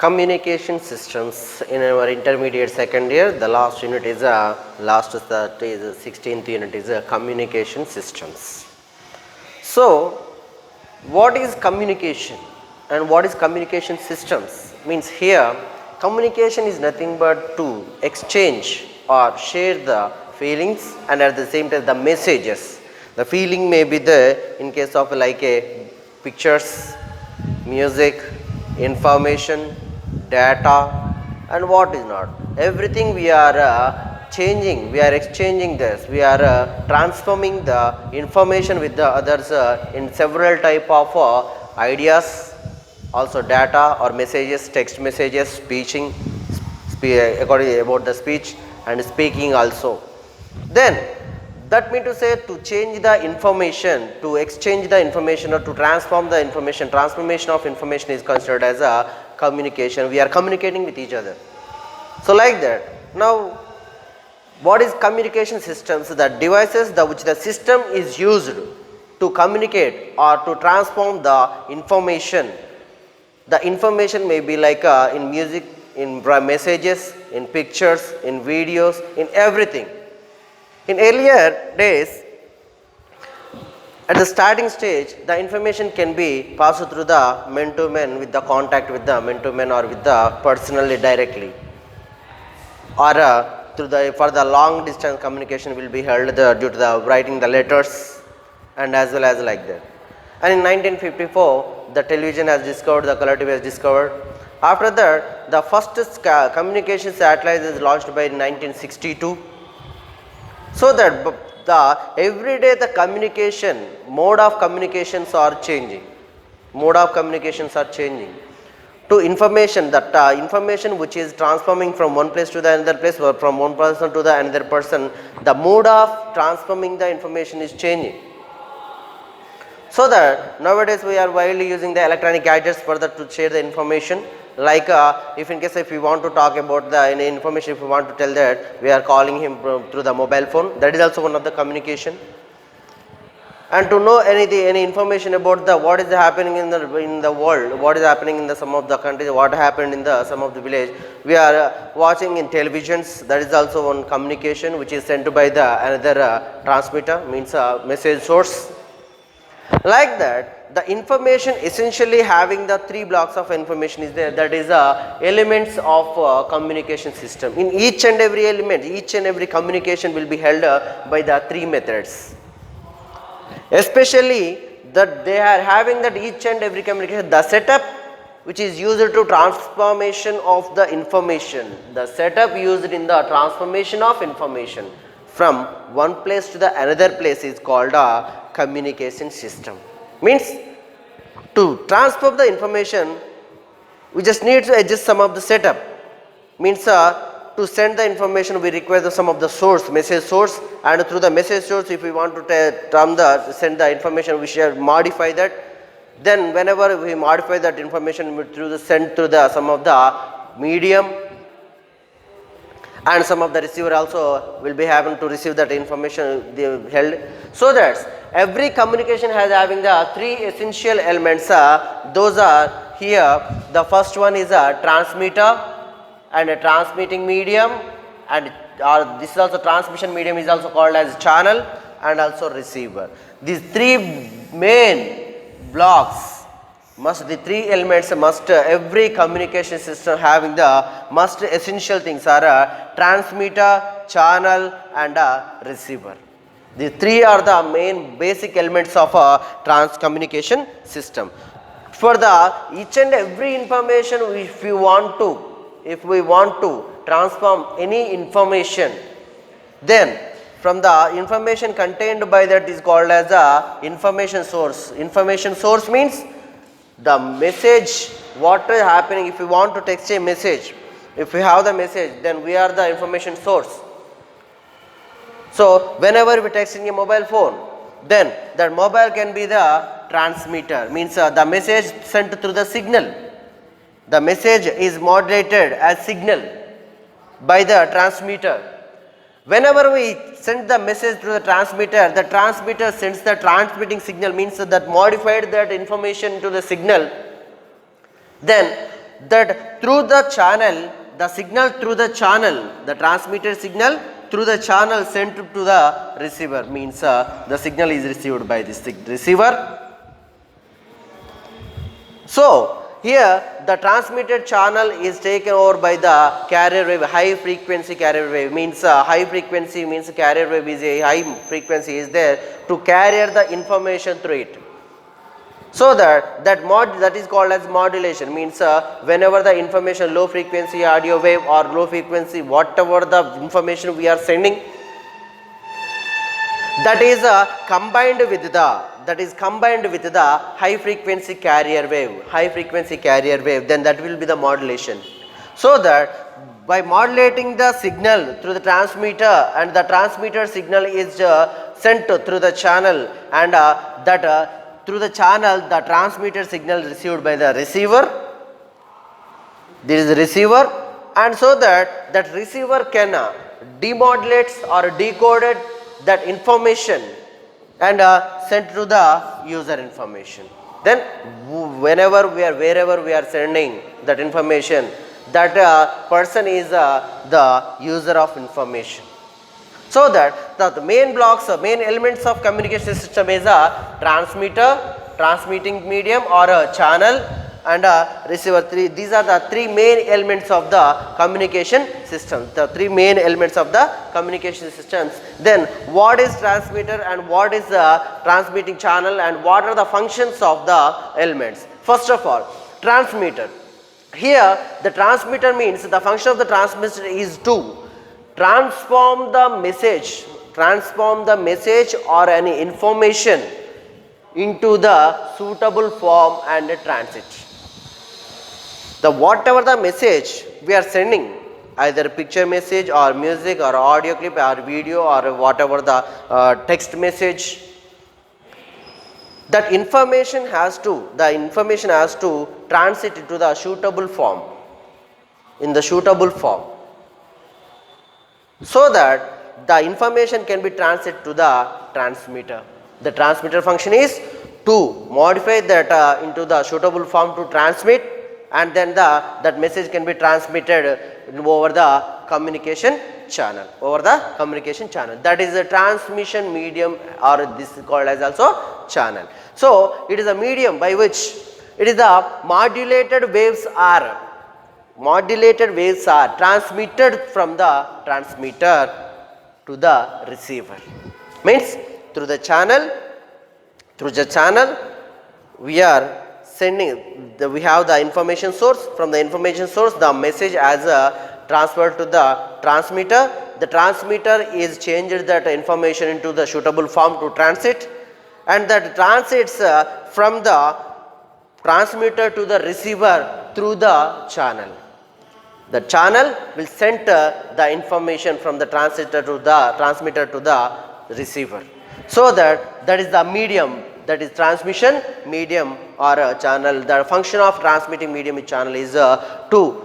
communication systems in our intermediate second year. The last unit is last is the 16th unit is communication systems. So what is communication and what is communication systems? Means here communication is nothing but to exchange or share the feelings and at the same time the messages. The feeling may be there in case of like a pictures, music, information, data and what is not. Everything we are changing, we are exchanging this, we are transforming the information with the others in several type of ideas, also data or messages, text messages, speaking, according about the speech and speaking also. Then that means to say to change the information, to exchange the information or to transform the information, transformation of information is considered as a communication. We are communicating with each other. So like that. Now what is communication systems? The devices which the system is used to communicate or to transform the information. The information may be like in music, in messages, in pictures, in videos, in everything. In earlier days, at the starting stage, the information can be passed through the man to man with the contact with the man to man or with the personally directly, or through the for the long distance communication will be held due to the writing the letters and as well as like that. And in 1954, the television has discovered, the color TV has discovered. After that, the first communication satellite is launched by 1962. So that the everyday the communication, mode of communications are changing. Mode of communications are changing. To information, that information which is transforming from one place to the another place or from one person to the another person, the mode of transforming the information is changing. So that nowadays we are widely using the electronic gadgets for that to share the information. Like if in case if we want to talk about the any information, if we want to tell that, we are calling him through the mobile phone. That is also one of the communication. And to know any information about the what is happening in the world, what is happening in the some of the countries, what happened in the some of the village, we are watching in televisions. That is also one communication which is sent by the another transmitter, means message source. Like that, the information essentially having the three blocks of information is there, that is elements of communication system. In each and every element, each and every communication will be held by the three methods. Especially that they are having that each and every communication, the setup which is used to transformation of the information, the setup used in the transformation of information from one place to the another place is called a communication system. Means to transfer the information, we just need to adjust some of the setup. Means to send the information, we require some of the source, message source, and through the message source, if we want to send the information, we shall modify that. Then whenever we modify that information through the send through the some of the medium, and some of the receiver also will be having to receive that information they held. So that every communication has having the three essential elements. Those are here. The first one is a transmitter and a transmitting medium, and this is also transmission medium is also called as channel, and also receiver. These three main blocks the three elements must every communication system having the must essential things are transmitter, channel and receiver. The three are the main basic elements of a communication system. For the each and every information, if we want to transform any information, then from the information contained by that is called as a information source. Information source means the message, what is happening. If we want to text a message, if we have the message, then we are the information source. So whenever we text in a mobile phone, then that mobile can be the transmitter, means the message sent through the signal. The message is modulated as signal by the transmitter. Whenever we send the message to the transmitter sends the transmitting signal, means that modified that information to the signal. Then that through the channel, the signal through the channel, the transmitted signal through the channel sent to the receiver means the signal is received by this receiver. So here the transmitted channel is taken over by the carrier wave, high frequency carrier wave means high frequency means carrier wave is a high frequency is there to carry the information through it. So that is called as modulation means whenever the information low frequency audio wave or low frequency whatever the information we are sending, that is combined with the high frequency carrier wave, then that will be the modulation. So that by modulating the signal through the transmitter and the transmitter signal is sent through the channel and through the channel the transmitter signal received by the receiver. This is the receiver, and so that receiver can demodulate or decode that information and sent to the user information. Then wherever we are sending that information, that person is the user of information. So that the main blocks, main elements of communication system is a transmitter, transmitting medium or a channel and a receiver. These are the three main elements of the communication system. The three main elements of the communication systems. Then what is transmitter and what is the transmitting channel and what are the functions of the elements? First of all, transmitter. Here the transmitter means the function of the transmitter is to transform the message or any information into the suitable form and transit. The whatever the message we are sending, either picture message or music or audio clip or video or whatever the text message, that information has to transit into the suitable form, in the suitable form, so that the information can be transit to the transmitter. The transmitter function is to modify that into the suitable form to transmit, and then that message can be transmitted over the communication channel, that is a transmission medium, or this is called as also channel. So it is a medium by which it is the modulated waves are transmitted from the transmitter to the receiver. Means through the channel we are sending we have the information source. From the information source the message as transferred to the transmitter. The transmitter is changed that information into the suitable form to transit, and that transits from the transmitter to the receiver through the channel. The channel will send the information from the transmitter to the receiver. So that is the medium, that is transmission medium or a channel. The function of transmitting medium channel is to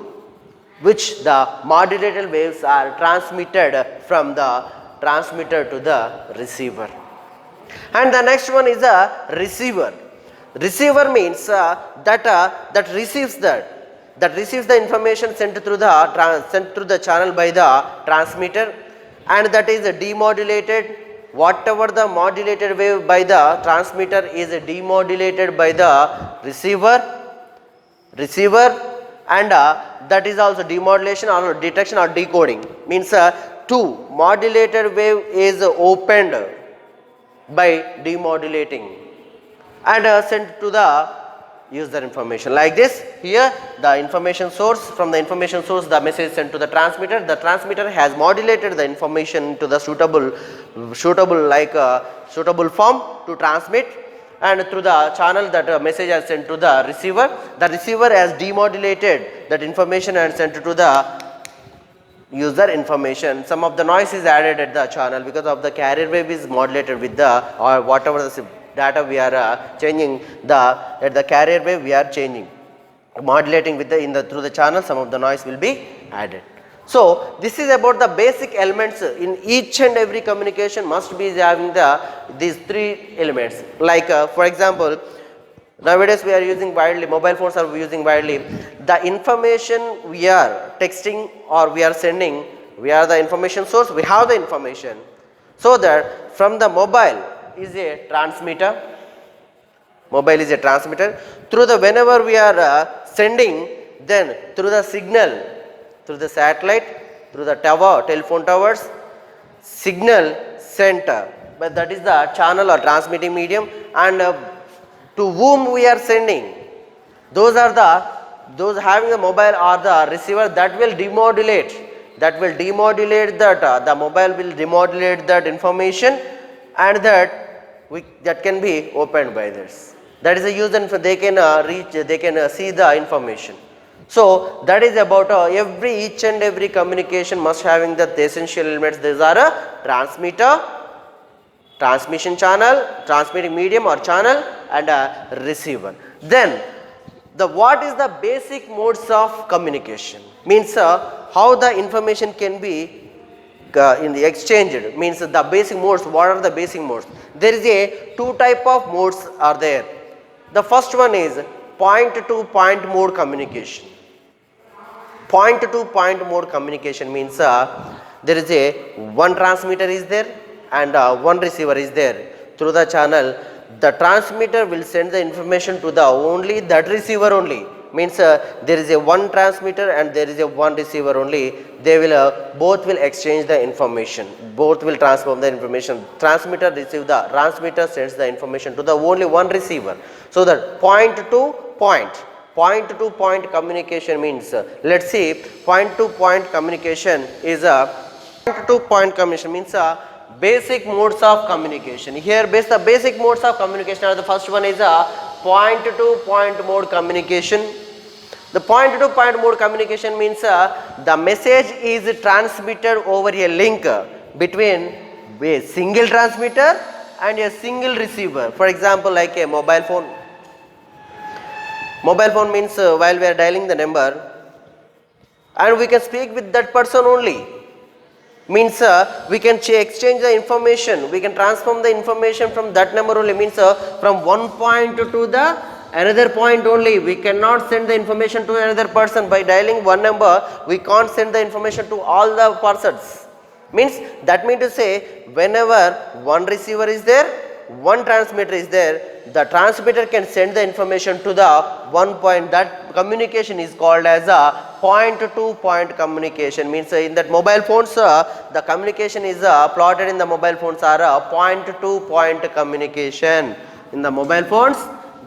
which the modulated waves are transmitted from the transmitter to the receiver. And the next one is a receiver. Receiver means that receives the information sent through the channel by the transmitter, and that is demodulated. Whatever the modulated wave by the transmitter is demodulated by the receiver, and that is also demodulation or detection or decoding. Means two modulated wave is opened by demodulating and sent to the user information. Like this, here the information source, from the information source the message sent to the transmitter has modulated the information to the suitable form to transmit, and through the channel that message has sent to the receiver has demodulated that information and sent to the user information. Some of the noise is added at the channel because of the carrier wave is modulated with the or whatever the data we are changing at the carrier wave we are changing, modulating with through the channel, some of the noise will be added. So this is about the basic elements. In each and every communication must be having these three elements. Like for example, Nowadays we are using widely, mobile phones are using widely. The information we are texting or we are sending, we are the information source, we have the information. So that from the mobile is a transmitter, mobile is a transmitter. Through the, whenever we are sending, then through the signal, through the satellite, through the tower, telephone towers, signal sent, but that is the channel or transmitting medium, and to whom we are sending, those are the, those having the mobile or the receiver, that will demodulate, that will demodulate that, the mobile will demodulate that information, and that that can be opened by this. That is a use, and they can reach, they can see the information. So that is about every, each and every communication must having the essential elements. These are a transmitter, transmission channel, transmitting medium or channel, and a receiver. Then the, what is the basic modes of communication? Means how the information can be in the exchanged, means the basic modes. What are the basic modes? There is a two type of modes are there. The first one is point to point mode communication. Point to point mode communication means there is a one transmitter is there and one receiver is there. Through the channel, the transmitter will send the information to the only that receiver only. Means there is a one transmitter and there is a one receiver only. They will both will exchange the information. Both will transform the information. Transmitter receive the, transmitter sends the information to the only one receiver. So that point to point. Point to point communication means, let's see, point to point communication is a, point to point communication means basic modes of communication. Here the basic modes of communication are, the first one is a point to point mode communication. The point to point mode communication means the message is transmitted over a link between a single transmitter and a single receiver. For example, like a mobile phone. Mobile phone means while we are dialing the number and we can speak with that person only. Means we can exchange the information, we can transform the information from that number only. Means from one point to the another point only. We cannot send the information to another person. By dialing one number, we can't send the information to all the persons. Means that means to say, whenever one receiver is there, one transmitter is there, the transmitter can send the information to the one point. That communication is called as a point to point communication. Means in that mobile phones, the communication is plotted in the mobile phones are a point to point communication. In the mobile phones,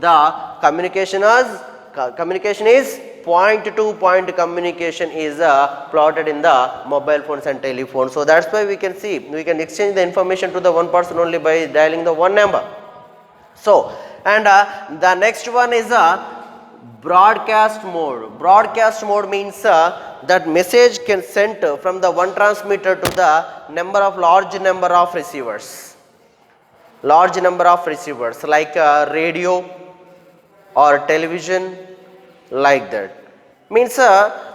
the communication is point to point communication is plotted in the mobile phones and telephones. So that's why we can see, we can exchange the information to the one person only by dialing the one number. So, and the next one is a broadcast mode. Broadcast mode means that message can send from the one transmitter to the large number of receivers. Large number of receivers like radio or television, like that. Means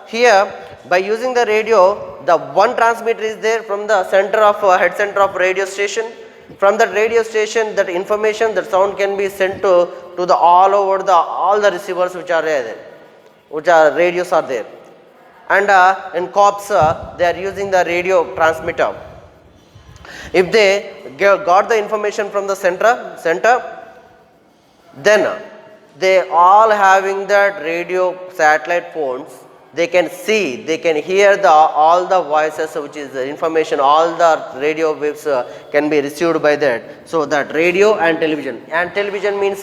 here by using the radio, the one transmitter is there from the center of head center of radio station. From that radio station, that information, that sound can be sent to the all over the all the receivers which are there, which are radios are there. And in cops they are using the radio transmitter. If they got the information from the center, then they all having that radio satellite phones, they can see, they can hear the all the voices which is the information, all the radio waves can be received by that. So that radio and television means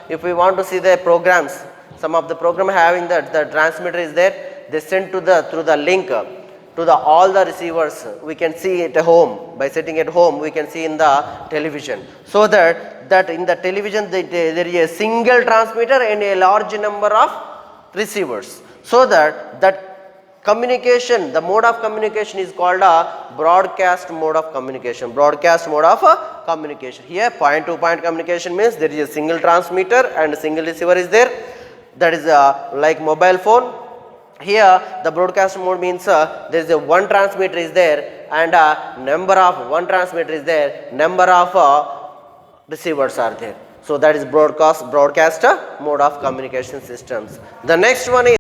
if we want to see the programs, some of the program having that the transmitter is there, they send to the through the link to the all the receivers. We can see it at home. By sitting at home, we can see in the television. So that in the television there is a single transmitter and a large number of receivers. So that communication, the mode of communication is called a broadcast mode of communication. Broadcast mode of communication. Here point to point communication means there is a single transmitter and a single receiver is there. That is like mobile phone. Here the broadcast mode means there is a one transmitter is there and number of one transmitter is there, number of receivers are there. So that is broadcast mode of communication systems. The next one is